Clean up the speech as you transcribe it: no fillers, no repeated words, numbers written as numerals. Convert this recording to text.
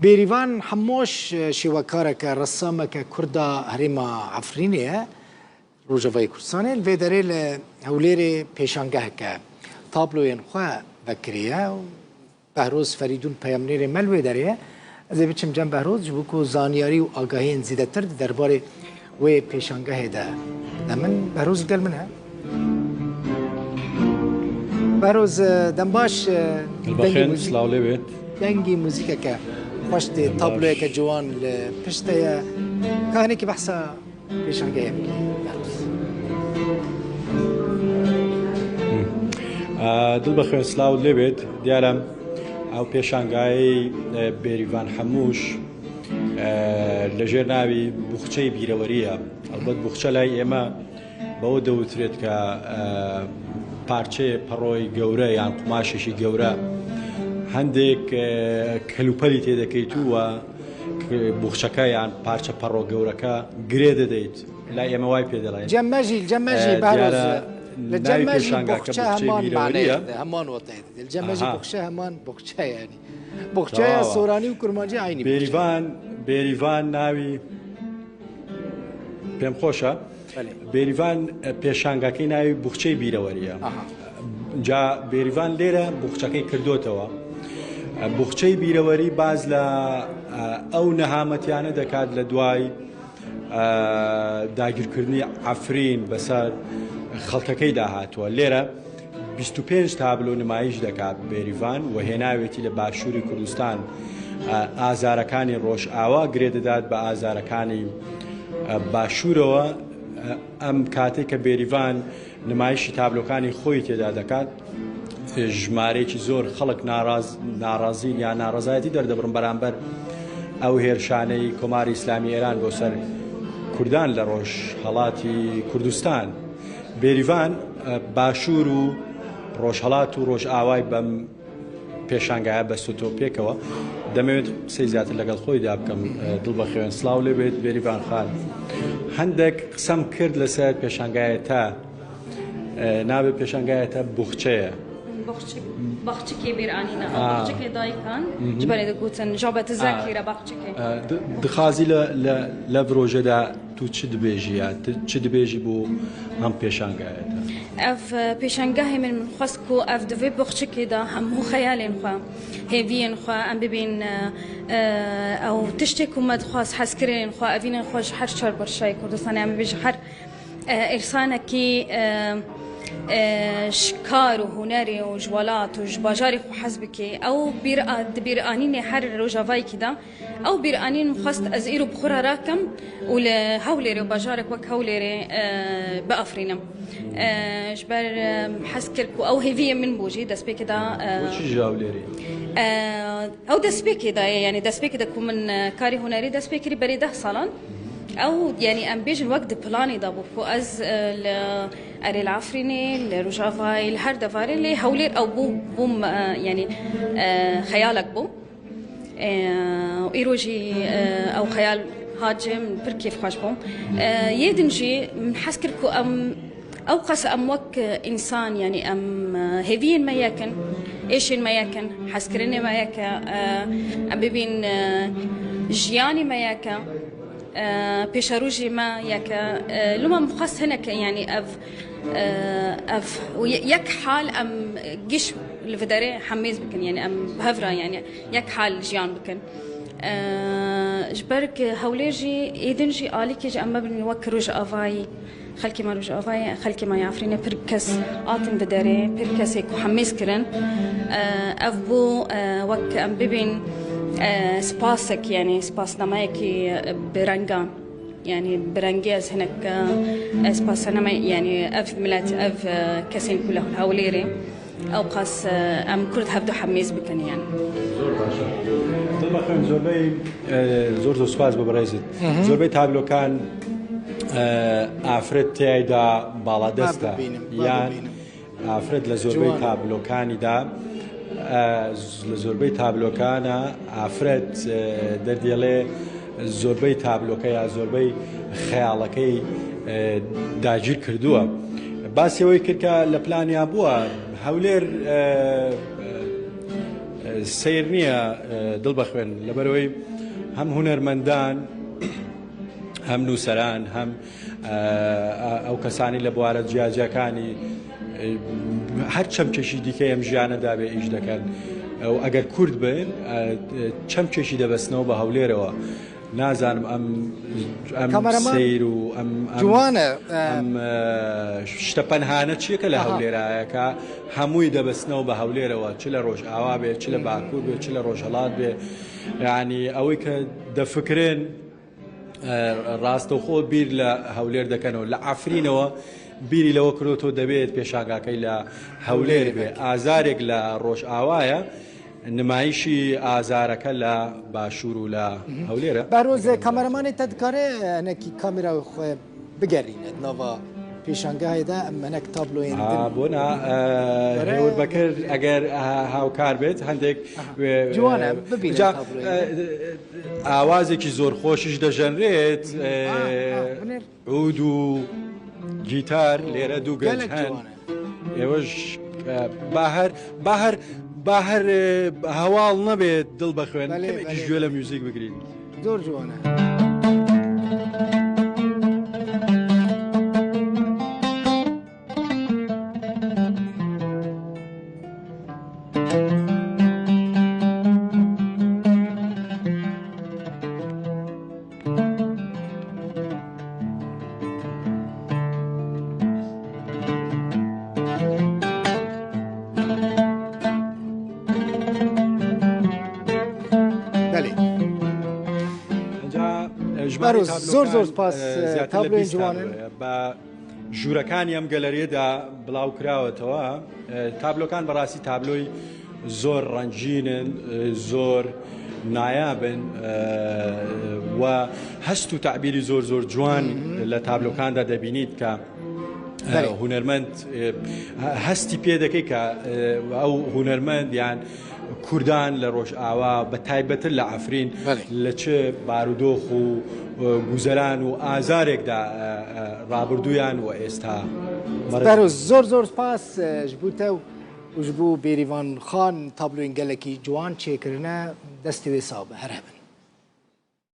بێریڤان هەمۆش شێوەکارێکە ڕەسامێکە کووردا هەرێما عەفرینێیە ڕۆژەڤای کوردستانê li vê derê li Hewlêrê pêşangeheke tabloyên xwe vekiriye û Behrûz Ferîdûn peyamnêrê me li vê derê ye. Ez ê biçim cem Behrûz ji bo ku zaniyarî û agahiyên zêdetir di derbarê wê pêşangehê de de min Behrûz gel min he. Behrûz dem baş dengî muzîkeke xweş tê tabloyeke ciwan li pişt te ye ka hinekî behsa pêşangehê bikî Behrûz. دڵ بەخێن سلااو لێبێت دیارە ئەو پێشانگایی بێریڤان هەمووش لەژێر ناوی بوخچەی بیرەوەریە ئەلبەت بوخچە لای ئێمە بەوە دەوترێت کە پارچەیە پەڕۆی گەورە یان قماشێکی گەورە هەندێک کەلوپەلی تێدەکەیتووە بوخچەکە یان پارچە پەڕۆ گەورەکە گرێ دەدەیت لای ئێمە وای پێ دەڵێن جەمەژی Behrûz الجماجي بوخچه همان معناه همان وطنه الجماجي بوخچه همان بوخچه يعني بوخچه سوراني و كرمانجي عيني بێریڤان ناوی پێم خۆشە بێریڤان پێشانگاکەی ناوی بوخچەی بیرەوەریە جا بێریڤان لێرە بوخچەکەی کردوتەوە بوخچەی بیرەوەری باز لە ئەو نەهامەتیانە دەکات لە دوای داگیرکردنی عەفرین بەسەر خەڵکەکەی داهاتووە لێرە 25 تابلۆ نمایش دەکات بێریڤان و هێناوێتی لە باشووری کوردستان ئازارەکانی ڕۆژئاوا گرێ دەدات بە ئازارەکانی باشوورەوە ئەم کاتێک کە بێریڤان نمایشی تابلۆکانی خۆی تێدا دەکات ژمارەیەکی زۆر خەڵک ناڕازین یان ناڕەزایەتی دەردەبڕن بەرامبەر ئەو هێرشانەی کۆماری ئیسلامی ئێران بۆ سەر کوردان لە ڕۆژهەڵاتی کوردستان بێریڤان باشوور و ڕۆژهەڵات و ڕۆژئاوای بەم پێشانگایە بەستۆ پێکەوە دەمەوێت قسەی زیاتر لەگەڵ خۆیدا بکەم دڵ بەخێوێن سلااو لێبێت بێریڤان خان هەندێک قسەم کرد لەسەر پێشانگایەتە ناوێت پێشانگایەتە بوخچەیە باخچەکێ بێرانینە باخچەکێ دایکان جبەرێ دەگوتن ژابەت زاکیرە باخچەکێ دخوازی لە ڤڕۆژەدا تو چ دبێژی چ دبێژی بۆ ئەم پێشانگایەتە ئەف پێشانگاهی من خواست و ئەف دەوێ بۆخچەکێدا هەموو خەیالێن خوا هێڤیên خوا ئەم ببین ئەو تشتێک و مەدخواست حەزکردێن خوا ئەڤینە خۆش هەر چار بەرشای کوردستانی ئەمە بێژ هەر ئێرسانێکی شکار و هونەری و جوالات و باژاری خو حەز بکێ ئەو بیرئانینێ هەر ڕۆژاڤایەکیدا ئەو بیرئانین خواست ئەز ئیر و بخۆرە راکەم و لە هەولێرێ و باژارێک وەک هەولێرێ بەئەفرینم ji ber hez kir ku ew hêviyê min bû jî destpêkê da ew destpêkê da ye yani destpêkê de ku min karî hunerî destpêkirî berê 10 salan ew yani em bêjin wek di planê da bû ku ez li erê li Efrînê li Rojavayê li her devarê lê Hewlêr ew bûm yani xeyalek bû îro jî ew xeyal هاتجي من بركي في خشبهم يدنجي من حسكر كو أو قص وك إنسان يعني هيفين ما يكن إيشين ما يكن حسكرني ما يكا ببين جياني ما يكا بيشاروجي ما يكا لما مخص هناك يعني أف يك حال جيش الفدري حميز بكن يعني بهفرة يعني يك حال جيان بكن جبرك هوليجي إيدنجي آليكي جا أما بني وك روج أفاي خلكي ما روج أفاي خلكي ما يعرفيني بركس آتن بدري بركس هيك وحميس كرن أفبو وك أم ببين سباسك يعني سباس نمايكي برنجان يعني برنجيز هناك سباس نما يعني أف ملات أف كسين كله هوليري أو قاس أم كرد هبدو حميس بكن يعني دڵبەخێن زۆر سوپاس بە بەڕێزت زۆربەی تابلۆکان ئافرەت تیایدا باڵادەستە یان ئافرەت لە زۆربەی تابلۆکانیدا لە زۆربەی تابلۆکانە ئافرەت دەردێڵێ زۆربەی تابلۆکە یا زۆربەی خەیاڵەکەی داگیر کردووە باسیەوەی کرد کە لە پلانیا بووە هەولێر سیر نییە دڵ بەخوێن لەبەرەوەی هەم هونەرمەندان هەم نووسەران هەم ئەو کەسانی لە بوارە جیاجەکانی هەر چەمکێکی دیکە ئەم ژیانەدا بێ ئیش دەکەن و ئەگەر کورد بن چەمکێکی دەبەستنەوە بە هەولێرەوە نازانم ئەم سیر و جوانە ئەم شتە پەنهانە چیەکە لە هەولێرایەکە هەمووی دەبەستنەوە بە هەولێرەوە چ لە ڕۆژئاوا بێ چ لە باکوور بێ چ لە ڕۆژهەڵات بێ یعنی ئەوەی کە دەفکرێن ڕاستەوخۆ بیر لە هەولێر دەکەنەوە لە ئافرینەوە بیری لەوە کردۆ دەبێت پێشانگاکەی لە هەولێر بێ ئازارێک لە ڕۆژئاوایە نمایشی ئازارەکە لە باشوور و لە هەولێرە بەڕۆزە کامەرەمانی تدکارێ نەکی کامێرا خۆ بگەڕینێت ناوە پێشانگایدا ئەمەنەک تابلۆین بۆنا هێور بەکرد ئەگەر هاوکار بێت هەندێک جوانە ئاوازێکی زۆر خۆشیش دەژەنرێت عود و گیتار لێرە دوو گەنج هەن ئێوەش با هەر هەواڵ نەبێت دڵ بەخوێن کەمێکی گوێ لە میوزیک بگرین زۆر جوانە. زۆر زۆر سپاس تابلۆین جوانن بە ژوورەکانی ئەم گەلەریەدا بڵاو کراوەتەوە تابلۆکان بەڕاستی تابلۆی زۆر ڕەنجینن زۆر نایابن و هەست و تعبیری زۆر زۆر جوان لە تابلۆکاندا دەبینیت کە هونەرمەند هەستی پێ دەکەی کە ئەو هونەرمەند یان کوردان لە ڕۆژئاوا بە تایبەتر لە ئەفرین لە چ بارودۆخ و گوزەران و ئازارێکدا ڕابردویان و ئێستا زۆر زۆر سپاس ji bo te û ji bo Bêrîvan Xan tabloyên gelekî ciwan çêkirine destê wê sabe her hebin.